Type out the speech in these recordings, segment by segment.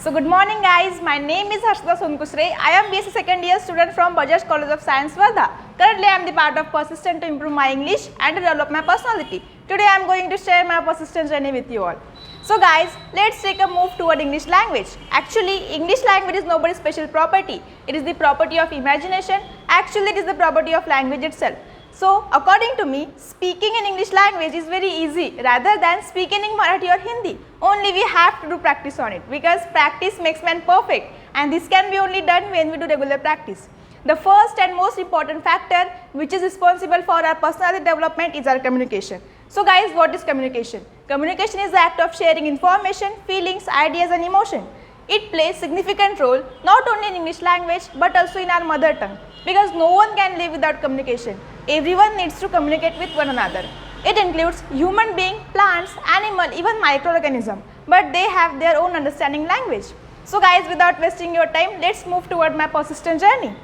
So good morning guys, my name is Harshita Sonkusre. I am BSc second year student from Bajaj College of Science, Wardha. Currently I am the part of Persistent to improve my English and to develop my personality. Today I am going to share my persistent journey with you all. So guys, let's take a move toward English language. Actually, English language is nobody's special property. It is the property of imagination. Actually, it is the property of language itself. So, according to me, speaking in English language is very easy rather than speaking in Marathi or Hindi. Only we have to do practice on it because practice makes man perfect, and this can be only done when we do regular practice. The first and most important factor which is responsible for our personality development is our communication. So guys, what is communication? Communication is the act of sharing information, feelings, ideas and emotion. It plays significant role not only in English language but also in our mother tongue, because no one can live without communication. Everyone needs to communicate with one another. It includes human being, plants, animal, even microorganism, but they have their own understanding language. So guys, without wasting your time, let's move toward my persistent journey.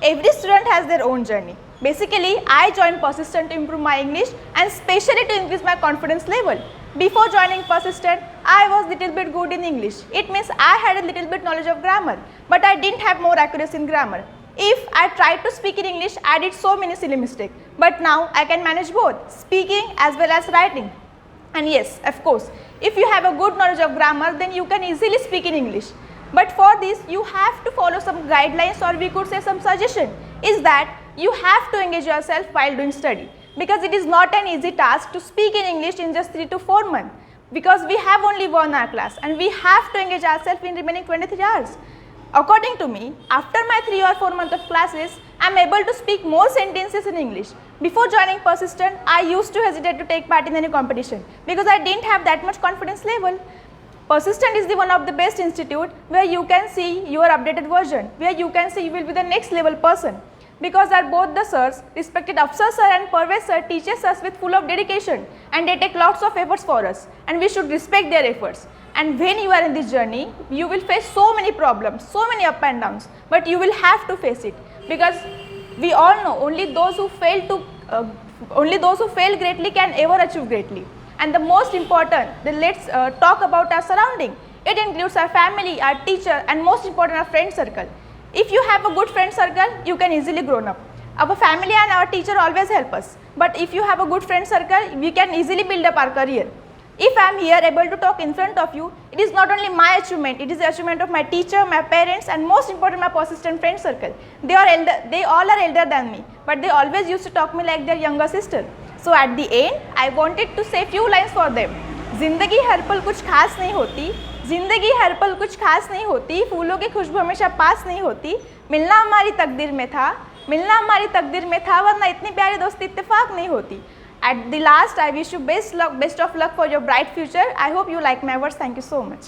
Every student has their own journey. Basically, I joined Persistent to improve my English and especially to increase my confidence level. Before joining Persistent, I was little bit good in English. It means I had a little bit knowledge of grammar, but I didn't have more accuracy in grammar. If I tried to speak in English, I did so many silly mistakes. But now I can manage both, speaking as well as writing. And yes, of course, if you have a good knowledge of grammar, then you can easily speak in English. But for this, you have to follow some guidelines, or we could say some suggestion, is that you have to engage yourself while doing study. Because it is not an easy task to speak in English in just 3 to 4 months. Because we have only 1 hour class and we have to engage ourselves in remaining 23 hours. According to me, after my 3 or 4 months of classes, I am able to speak more sentences in English. Before joining Persistent, I used to hesitate to take part in any competition because I didn't have that much confidence level. Persistent is the one of the best institute where you can see your updated version, where you can see you will be the next level person. Because our both the sirs, respected Afsar sir and Parvez sir, teaches us with full of dedication and they take lots of efforts for us and we should respect their efforts. And when you are in this journey, you will face so many problems, so many up and downs, but you will have to face it because we all know only those who fail greatly can ever achieve greatly. And the most important, let's talk about our surrounding. It includes our family, our teacher, and most important, our friend circle. If you have a good friend circle, you can easily grow up. Our family and our teacher always help us. But if you have a good friend circle, we can easily build up our career. If I am here able to talk in front of you, it is not only my achievement, it is the achievement of my teacher, my parents, and most important, my persistent friend circle. They all are elder than me, but they always used to talk me like their younger sister. So at the end, I wanted to say few lines for them. जिंदगी हर पल कुछ खास नहीं होती, जिंदगी हर पल कुछ खास नहीं होती, फूलों की खुशबू हमेशा पास नहीं होती, मिलना हमारी तकदीर में था, मिलना हमारी तकदीर में था, वरना इतनी प्यारी दोस्ती इत्तेफाक नहीं होती. At the last, I wish you best of luck for your bright future. I hope you like my words. Thank you so much.